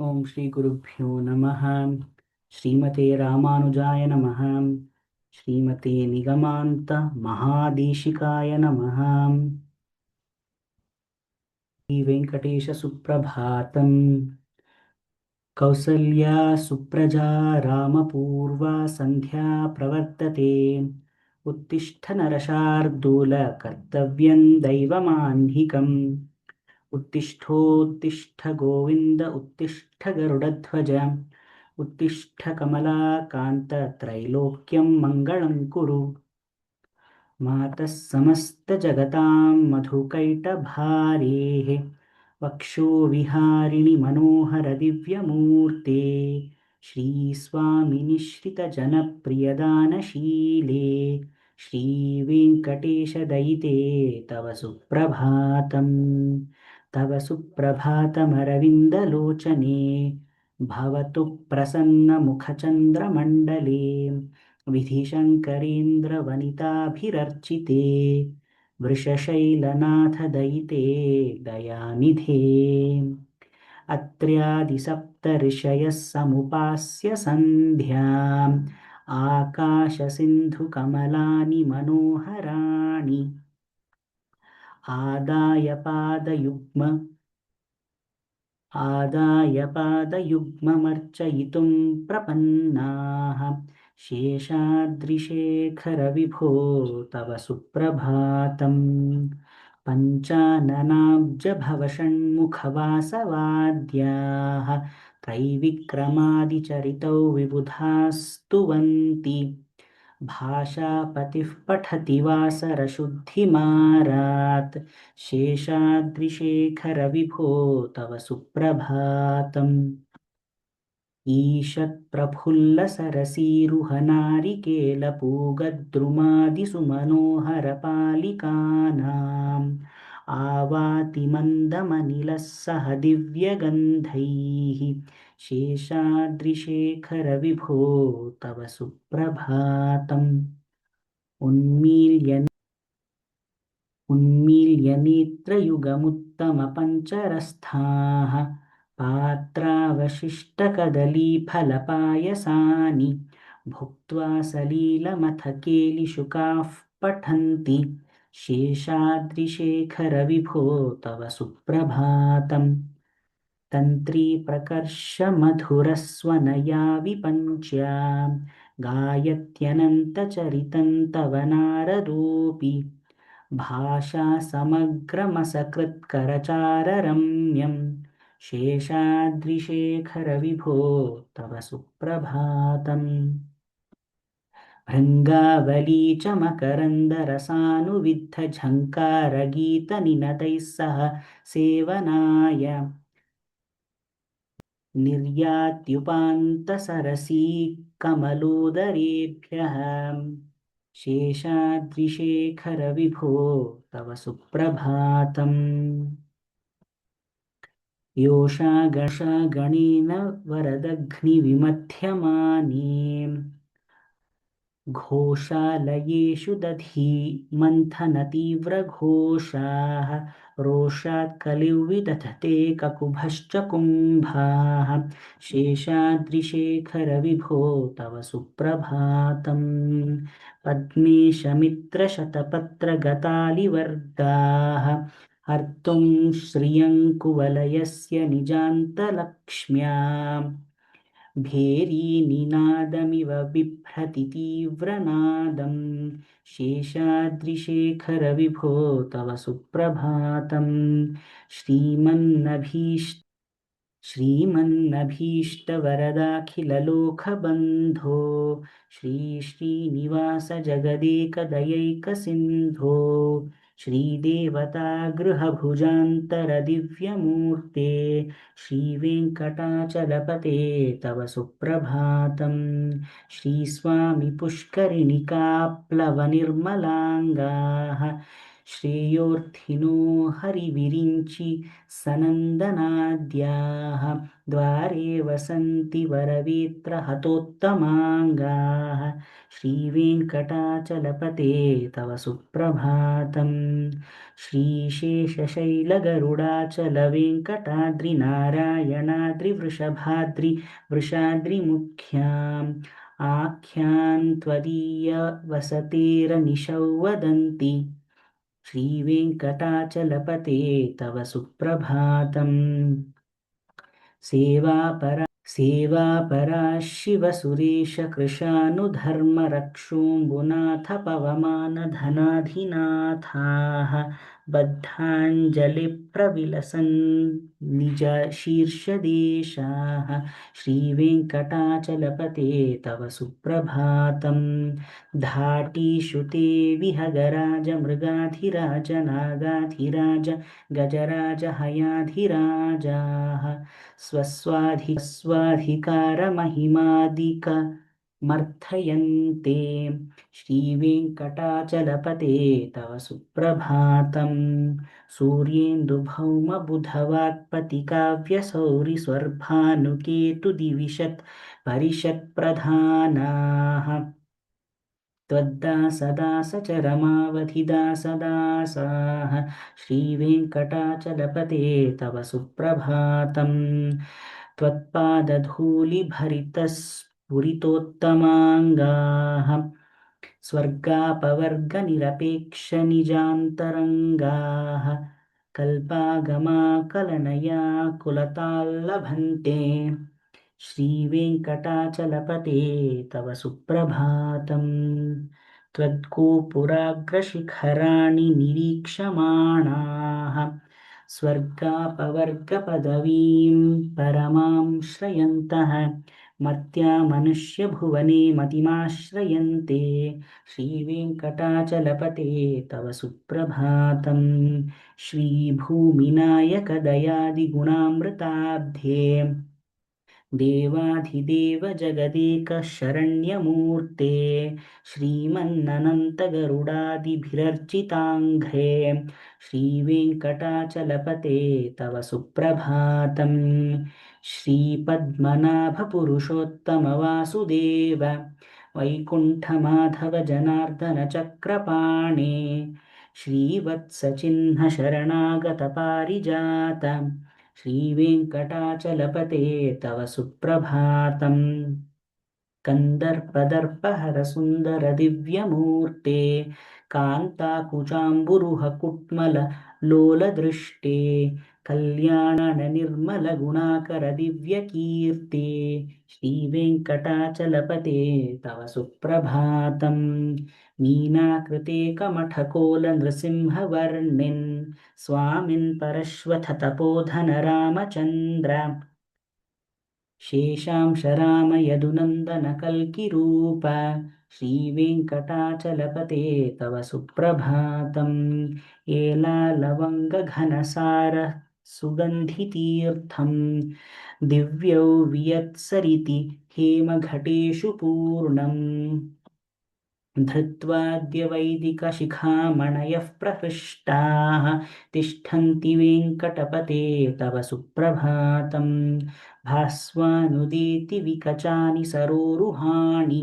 ओम श्री गुरुभ्यो नमः। श्रीमते रामानुजाय नमः। श्रीमते निगमान्त महादेशिकाय नमः। श्री वेंकटेश सुप्रभातम्। कौसल्या सुप्रजा रामपूर्वा सन्ध्या प्रवर्तते। उत्तिष्ठ नरशार्दूल कर्तव्यं दैवमाह्निकम्। उत्तिष्ठोत्तिष्ठ गोविन्द उत्तिष्ठ गरुडध्वज उत्तिष्ठ कमलाकान्त त्रैलोक्यं मङ्गलं कुरु। मातः समस्तजगतां मधुकैटभारेः वक्षोविहारिणि मनोहरदिव्यमूर्ते श्रीस्वामिनिश्रितजनप्रियदानशीले श्रीवेङ्कटेशदयिते तव सुप्रभातम्। तव सुप्रभातमरविन्दलोचने भवतु प्रसन्नमुखचन्द्रमण्डले विधिशङ्करेन्द्रवनिताभिरर्चिते वृषशैलनाथदयिते दयानिधे। अत्र्यादिसप्तऋषयः समुपास्य सन्ध्याम् आकाशसिन्धुकमलानि मनोहराणि आदाय पादयुग्ममर्चयितुं प्रपन्नाः। शेषाद्रिशेखरविभो तव सुप्रभातम्। पञ्चाननाब्जभवषण्मुखवासवाद्याः त्रैविक्रमादिचरितौ विबुधास्तुवन्ति। भाषापतिः पठति वासरशुद्धिमारात्। शेषाद्रिशेखरविभो तव सुप्रभातम्। ईषत्प्रफुल्लसरसीरुहनारिकेलपूगद्रुमादिसुमनोहरपालिकानाम् आवाति मन्दमनिलः सह दिव्यगन्धैः। शेषाद्रिशेखरविभो तव सुप्रभातम्। उन्मील्य नेत्रयुगमुत्तमपञ्चरस्थाः पात्रावशिष्टकदलीफलपायसानि भुक्त्वा सलीलमथकेलिशुकाः पठन्ति। शेषाद्रिशेखरविभो तव सुप्रभातम्। तन्त्रीप्रकर्षमधुरस्वनया विपञ्च्या गायत्यनन्तचरितं तव नारदोऽपि भाषासमग्रमसकृत्करचाररम्यं। शेषाद्रिशेखरविभो तव सुप्रभातम्। भृङ्गावली च मकरन्दरसानुविद्धझङ्कारगीतनिनदैः सह सेवनाय निर्यात्युपान्तसरसी कमलोदरेभ्यः। शेषाद्रिशेखरविभो तव सुप्रभातम्। योषागणेन वरदघ्निविमध्यमाने घोषालयेषु दधीमन्थनतीव्रघोषाः रोषात् कलिविदधते ककुभश्च कुम्भाः। शेषाद्रिशेखरविभो तव सुप्रभातम्। पद्मेशमित्रशतपत्रगतालिवर्गाः हर्तुं श्रियङ्कुवलयस्य निजान्तलक्ष्म्या भेरीनिनादमिव बिभ्रति तीव्रनादम्। शेषाद्रिशेखरविभो तव सुप्रभातम्। श्रीमन्नभीष्टवरदाखिललोकबन्धो श्रीश्रीनिवासजगदेकदयैकसिन्धो श्रीदेवतागृहभुजान्तरदिव्यमूर्ते श्रीवेङ्कटाचलपते तव सुप्रभातम्। श्रीस्वामिपुष्करिणिकाप्लवनिर्मलाङ्गाः श्रेयोर्थिनो हरिविरिञ्चि सनन्दनाद्याः द्वारे वसन्ति वरवेत्रहतोत्तमाङ्गाः श्रीवेङ्कटाचलपते तव सुप्रभातम् वृषाद्रिमुख्याम् आख्यान् त्वदीयवसतेरनिशौ वदन्ति श्रीवेङ्कटाचलपते तव सुप्रभातम् सेवापरा शिवसुरेशकृशानुधर्मरक्षोऽम्बुनाथ पवमानधनाधिनाथाः बद्धाञ्जलिप्रविलसन् निजशीर्षदेशाः श्रीवेङ्कटाचलपते तव सुप्रभातम् धाटीषु ते विहगराज मृगाधिराज नागाधिराज गजराज हयाधिराजाः स्वस्वाधिकारमहिमादिकमर्थयन्ते श्रीवेङ्कटाचलपते तव सुप्रभातम् सूर्येन्दुभौमबुधवाक्पतिकाव्यसौरिस्वर्भानुकेतुदिविशत् परिषत्प्रधानाः त्वद्दासदासचरमावधिदासदासाः श्रीवेङ्कटाचलपते तव सुप्रभातम् त्वत्पादधूलिभरितस्फुरितोत्तमाङ्गाः स्वर्गापवर्गनिरपेक्षनिजान्तरङ्गाः कल्पागमाकलनया कुलताल्लभन्ते श्रीवेङ्कटाचलपते तव सुप्रभातम् त्वद्गोपुराग्रशिखराणि निरीक्षमाणाः स्वर्गापवर्गपदवीं परमां श्रयन्तः मर्त्या मनुष्यभुवने मतिमाश्रयन्ते श्रीवेङ्कटाचलपते तव सुप्रभातम् श्रीभूमिनायकदयादिगुणामृताब्धे देवाधिदेव जगदेकशरण्यमूर्ते श्रीमन्ननन्तगरुडादिभिरर्चिताङ्घ्रे श्रीवेङ्कटाचलपते तव सुप्रभातम् श्रीपद्मनाभपुरुषोत्तमवासुदेव वैकुण्ठमाधव जनार्दन चक्रपाणे श्रीवत्सचिह्नशरणागतपारिजात श्रीवेङ्कटाचलपते तव सुप्रभातम् कन्दर्पदर्पहरसुन्दरदिव्यमूर्ते कान्ताकुचाम्बुरुहकुट्मललोलदृष्टे कल्याणनिर्मलगुणाकरदिव्यकीर्ते श्रीवेङ्कटाचलपते तव सुप्रभातम् मीनाकृते कमठकोलनृसिंहवर्णिन् स्वामिन् परश्वथतपोधन रामचन्द्र शेषांश राम यदुनन्दन कल्किरूप श्रीवेङ्कटाचलपते तव सुप्रभातम् एलालवङ्गघनसार सुगन्धितीर्थं दिव्यौ वियत्सरिति हेमघटेषु पूर्णम् धृत्वाद्य वैदिकशिखामणयः प्रहृष्टाः तिष्ठन्ति वेङ्कटपते तव सुप्रभातम् भास्वानुदेति विकचानि सरोरुहाणि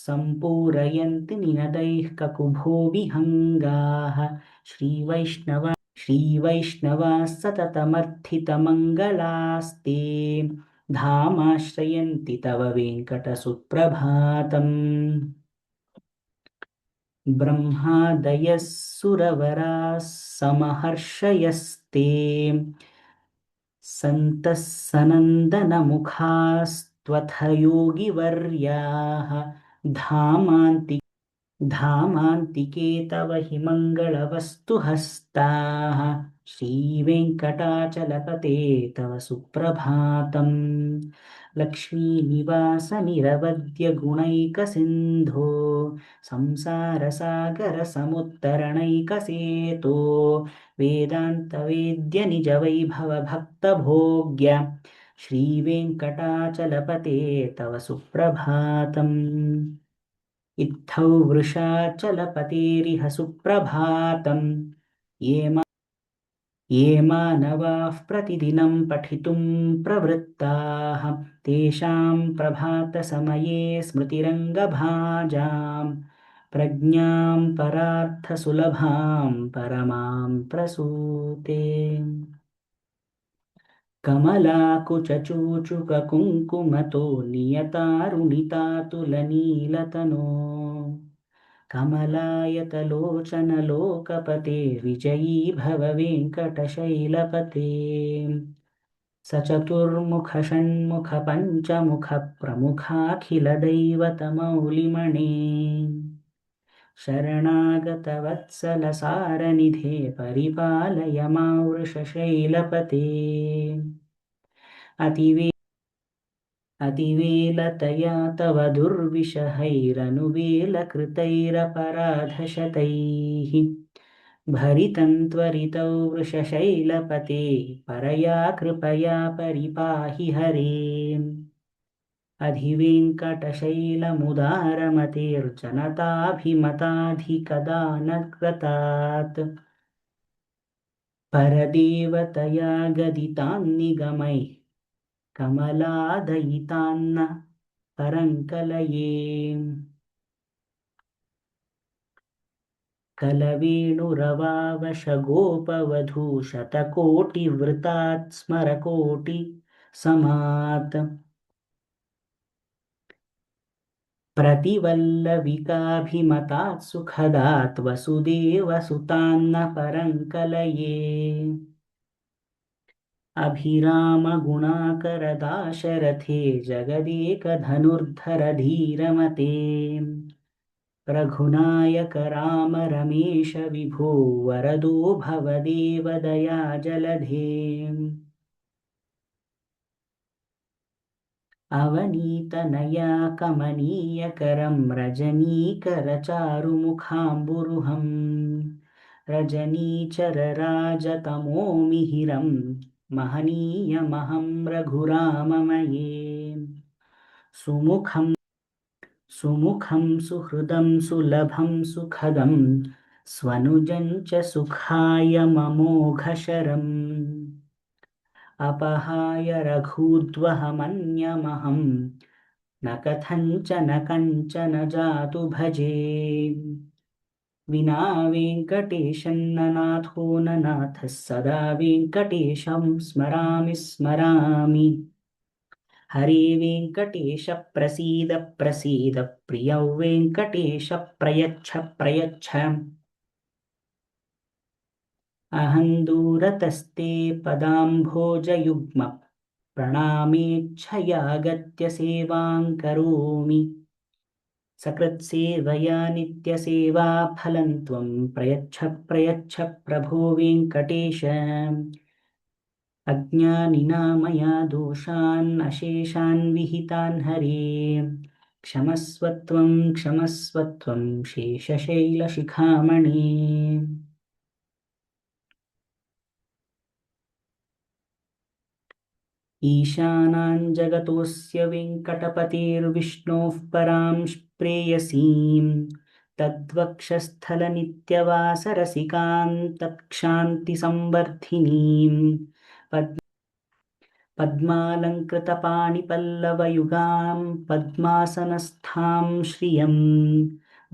सम्पूरयन्ति निनदैः ककुभो विहङ्गाः श्रीवैष्णवाः सततमर्थितमङ्गलास्ते धामाश्रयन्ति तव वेङ्कटसुप्रभातम् ब्रह्मादयः सुरवराः समहर्षयस्ते सन्तः सनन्दनमुखास्त्वथ योगिवर्याः धामान्तिके तव हि मङ्गलवस्तुहस्ताः श्रीवेङ्कटाचलपते तव सुप्रभातम् लक्ष्मीनिवासनिरवद्यगुणैकसिन्धो संसारसागरसमुत्तरणैकसेतो वेदान्तवेद्यनिजवैभवभक्तभोग्य श्रीवेङ्कटाचलपते तव सुप्रभातम् इत्थौ वृषाचलपतेरिह सुप्रभातम् ये मानवाः प्रतिदिनं पठितुं प्रवृत्ताः तेषां प्रभातसमये स्मृतिरङ्गभाजां प्रज्ञां परार्थसुलभां परमां प्रसूते कमलाकुचूचुककुङ्कुमतो नियतारुणितातुलनीलतनो कमलायतलोचनलोकपते विजयी भव वेङ्कटशैलपते सचतुर्मुखषण्मुखपञ्चमुखप्रमुखाखिलदैवतमौलिमणे शरणागतवत्सलसारनिधे परिपालय मां वृषशैलपते अतिवे अतिवेलतया तव दुर्विषहैरनुवेलकृतैरपराधशतैः भरितं त्वरितौ वृषशैलपते परया कृपया परिपाहि हरे अधिवेङ्कटशैलमुदारमतेर्जनताभिमताधिकदानकृतात् परदेवतया गदितान्निगमैः कमलादयितान्न परङ्कलये कलवेणुरवावशगोपवधूशतकोटिवृतात् स्मरकोटिसमात् प्रतिवल्लविकाभिमतात् सुखदात् वसुदेवसुतान्न परङ्कलये अभिरामगुणाकरदाशरथे जगदेकधनुर्धर धीरमते रघुनायक राम रमेश विभो वरदो भवदेव दयाजलधे अवनीतनया कमनीयकरं रजनीकरचारुमुखाम्बुरुहम् रजनीचरराजतमोमिहिरं महनीयमहं रघुराममये सुमुखं सुहृदं सुलभं सुखदं स्वनुजं च सुखाय ममोघशरम् अपहाय रघूद्वहमन्यमहं न कथञ्चन जातु भजे विना वेङ्कटेशं न नाथो न नाथः सदा वेङ्कटेशं स्मरामि स्मरामि हरे वेङ्कटेश प्रसीद प्रसीद प्रियौ वेङ्कटेश प्रयच्छ प्रयच्छ अहं दूरतस्ते पदाम्भोजयुग्म प्रणामेच्छयागत्य सेवां करोमि सकृत्सेवया नित्यसेवा फलं त्वं प्रयच्छ प्रयच्छ प्रभो वेङ्कटेश अज्ञानिना मया दोषान् अशेषान् विहितान् हरे क्षमस्व त्वं शेषशैलशिखामणे ईशानां जगतोऽस्य वेङ्कटपतेर्विष्णोः परां प्रेयसीं तद्वक्षस्थलनित्यवासरसिकां तत्क्षान्तिसंवर्धिनीं पद्मालङ्कृतपाणिपल्लवयुगां पद्मासनस्थां श्रियं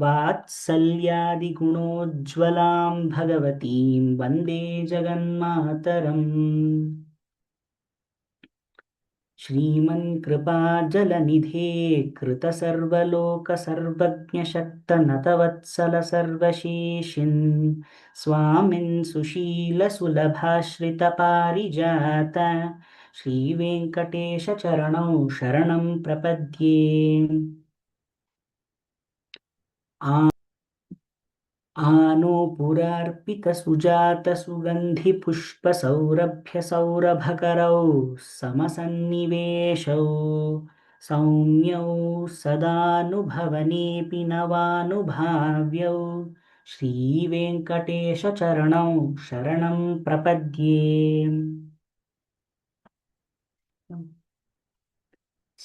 वात्सल्यादिगुणोज्ज्वलां भगवतीं वन्दे जगन्मातरम् श्रीमन्कृपाजलनिधे कृतसर्वलोकसर्वज्ञशक्तनतवत्सल सर्वशेषिन् स्वामिन् सुशीलसुलभाश्रितपारिजात श्रीवेङ्कटेशचरणौ शरणं प्रपद्ये आनूपुरार्पितसुजातसुगन्धिपुष्पसौरभ्यसौरभकरौ समसन्निवेशौ सौम्यौ सदानुभवनेऽपि नवानुभाव्यौ श्रीवेङ्कटेशचरणौ शरणं प्रपद्ये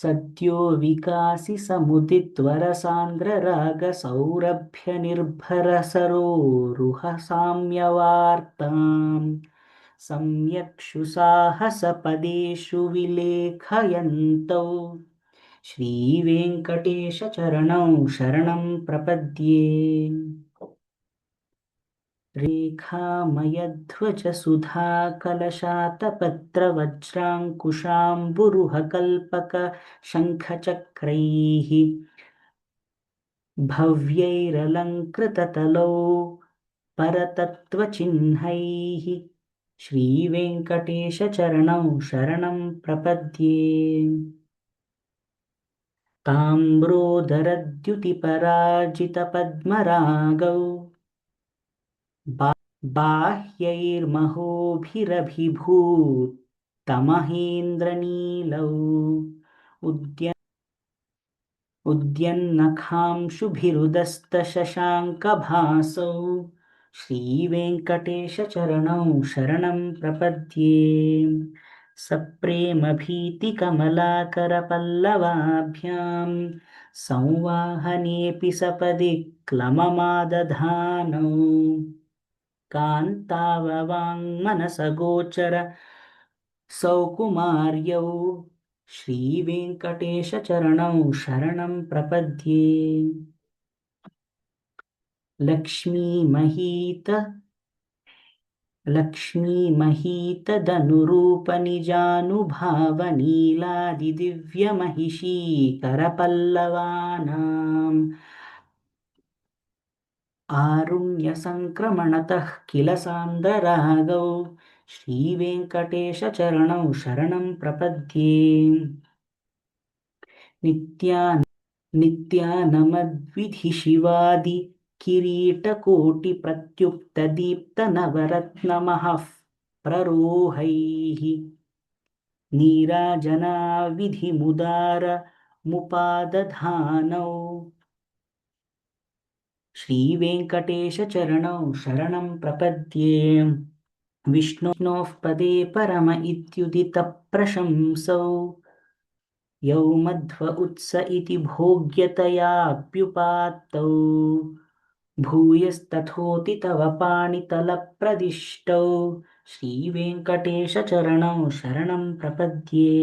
सद्यो विकासि समुदित्वरसान्द्ररागसौरभ्यनिर्भरसरोरुहसाम्यवार्ताम् सम्यक्षु साहसपदेषु विलेखयन्तौ श्रीवेङ्कटेशचरणौ शरणं प्रपद्ये। रेखामयध्वजसुधाकलशातपत्रवज्राङ्कुशाम्बुरुहकल्पकशङ्खचक्रैः भव्यैरलङ्कृततलौ परतत्त्वचिह्नैः श्रीवेङ्कटेशचरणौ शरणं प्रपद्ये। ताम्रोदरद्युतिपराजितपद्मरागौ बाह्यैर्महोभिरभिभूतमहेन्द्रनीलौ उद्यन्नखांशुभिरुदस्तशशाङ्कभासौ श्रीवेङ्कटेशचरणौ शरणं प्रपद्ये। सप्रेमभीतिकमलाकरपल्लवाभ्यां संवाहनेऽपि सपदि क्लममादधानौ कान्ताववाङ्मनसगोचर सौकुमार्यौ श्रीवेङ्कटेशचरणौ शरणं प्रपद्ये। लक्ष्मीमहीतदनुरूपनिजानुभावनीलादिदिव्यमहिषीकरपल्लवानाम् आरुण्यसङ्क्रमणतः किल सान्द्ररागौ श्रीवेङ्कटेशचरणौ शरणं प्रपद्ये। नित्यानमद्विधिशिवादि किरीटकोटिप्रत्युक्तदीप्तनवरत्नमहः प्ररोहैः नीराजनाविधिमुदारमुपादधानौ श्रीवेङ्कटेशचरणौ शरणं प्रपद्ये। विष्णोः पदे परम इत्युदितप्रशंसौ यौ मध्व उत्स इति भोग्यतयाप्युपात्तौ भूयस्तथोति तव पाणितलप्रदिष्टौ श्रीवेङ्कटेशचरणौ शरणं प्रपद्ये।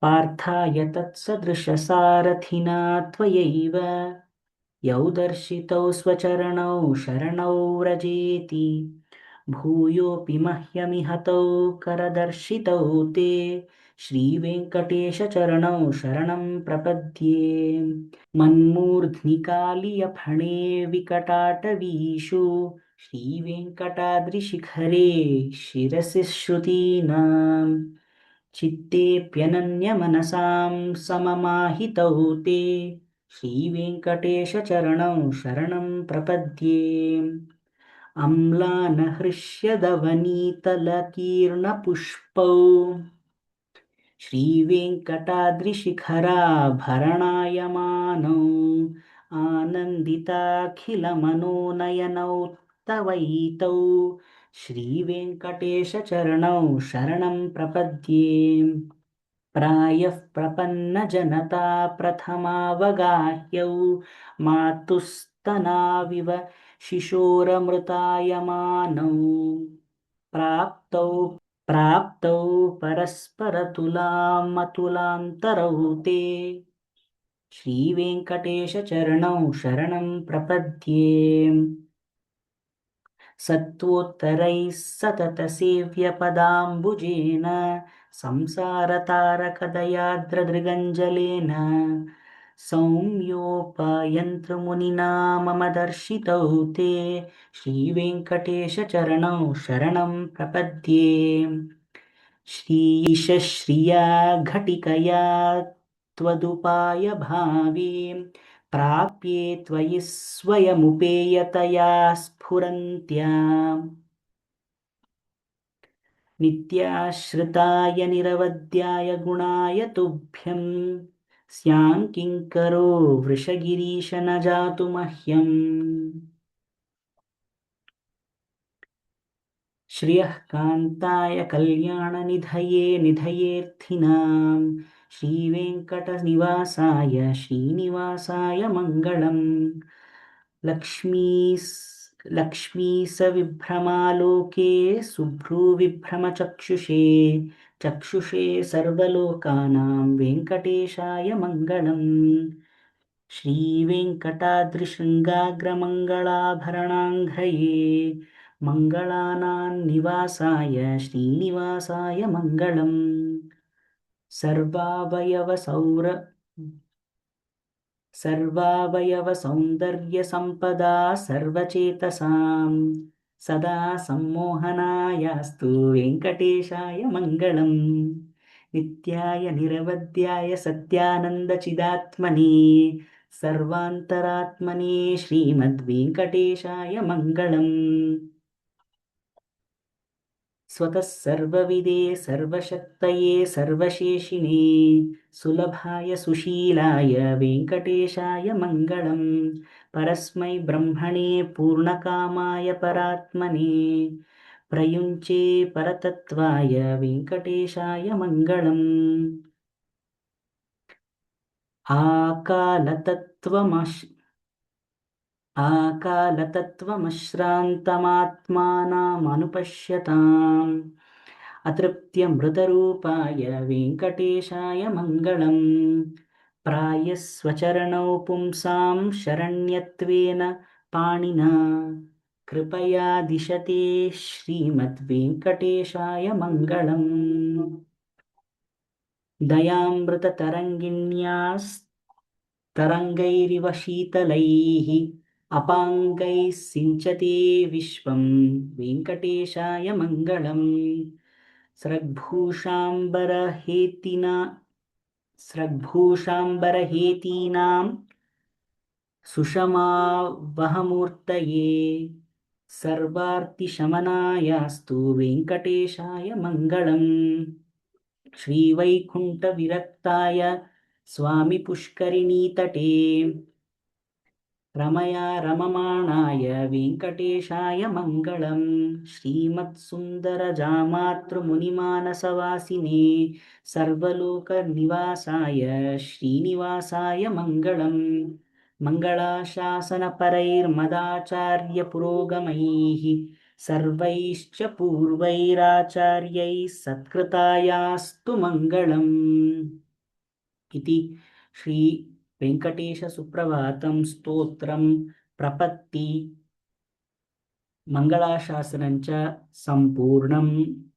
पार्थाय तत्सदृशसारथिना त्वयैव यौ दर्शितौ स्वचरणौ शरणौ व्रजेति भूयोऽपि मह्यमिहतौ करदर्शितौ ते श्रीवेङ्कटेशचरणौ शरणं प्रपद्ये। मन्मूर्ध्नि कालियफणे विकटाटवीषु श्रीवेङ्कटाद्रिशिखरे शिरसि श्रुतीनां चित्तेऽप्यनन्यमनसां सममाहितौ ते श्रीवेङ्कटेशचरणौ शरणं प्रपद्ये। अम्लानहृष्यदवनीतलकीर्णपुष्पौ श्रीवेङ्कटाद्रिशिखराभरणायमानौ आनन्दिताखिलमनोनयनौ तवैतौ श्रीवेङ्कटेशचरणौ शरणं प्रपद्ये। प्रायः प्रपन्नजनता प्रथमावगाह्यौ मातुस्तनाविव शिशोरमृतायमानौ प्राप्तौ परस्परतुलामतुलान्तरौ ते श्रीवेङ्कटेशचरणौ शरणं प्रपद्ये। सत्त्वोत्तरैः सततसेव्यपदाम्बुजेन संसारतारकदयाद्रदृगञ्जलेन सौम्योपयन्तृमुनिना मम दर्शितौ ते श्रीवेङ्कटेशचरणौ शरणं प्रपद्ये। श्रीशश्रिया घटिकया त्वदुपायभावे प्राप्ये त्वयि स्वयमुपेयतया स्फुरन्त्या नित्याश्रिताय निरवध्याय गुणाय तुभ्यं स्याङ्किङ्करो वृषगिरीश न जातु मह्यम्। श्रियः कान्ताय कल्याणनिधये निधयेऽर्थिनां श्रीवेङ्कटनिवासाय श्रीनिवासाय मङ्गलम्। लक्ष्मीस् लक्ष्मीसविभ्रमालोके शुभ्रूविभ्रमचक्षुषे चक्षुषे सर्वलोकानां वेङ्कटेशाय मङ्गलम्। श्रीवेङ्कटाद्रिशृङ्गाग्रमङ्गलाभरणाङ्घ्रये मङ्गलानां निवासाय श्रीनिवासाय मङ्गलम्। सर्वावयवसौन्दर्यसम्पदा सर्वचेतसां सदा सम्मोहनायास्तु वेङ्कटेशाय मङ्गलम्। नित्याय निरवध्याय सत्यानन्दचिदात्मने सर्वान्तरात्मने श्रीमद्वेङ्कटेशाय मङ्गलम्। स्वतः सर्वविदे सर्वशक्तये सर्वशेषिणे सुलभाय सुशीलाय वेङ्कटेशाय मङ्गलम्। परस्मै ब्रह्मणे पूर्णकामाय परात्मने प्रयुञ्चे परतत्त्वाय वेङ्कटेशाय मङ्गलम्। आकालतत्त्वमश्रान्तमात्मानमनुपश्यताम् अतृप्त्यमृतरूपाय वेङ्कटेशाय मङ्गलम्। प्रायः स्वचरणौ पुंसां शरण्यत्वेन पाणिना कृपया दिशते श्रीमद्वेङ्कटेशाय मङ्गलम्। दयामृततरङ्गिण्यास्तरङ्गैरिव शीतलैः अपाङ्गैः सिञ्चते विश्वं वेङ्कटेशाय मङ्गलम्। स्रग्भूषाम्बरहेतीनां सुषमावहमूर्तये सर्वार्तिशमनायास्तु वेङ्कटेशाय मङ्गलम्। श्रीवैकुण्ठविरक्ताय स्वामिपुष्करिणीतटे रमया रममाणाय वेङ्कटेशाय मङ्गलम्। श्रीमत्सुन्दरजामातृमुनिमानसवासिने सर्वलोकनिवासाय श्रीनिवासाय मङ्गलम्। मङ्गलाशासनपरैर्मदाचार्यपुरोगमैः सर्वैश्च पूर्वैराचार्यैः सत्कृतायास्तु मङ्गलम्। इति श्री वेङ्कटेशसुप्रभातं स्तोत्रं प्रपत्ति मङ्गलाशासनं च सम्पूर्णम्।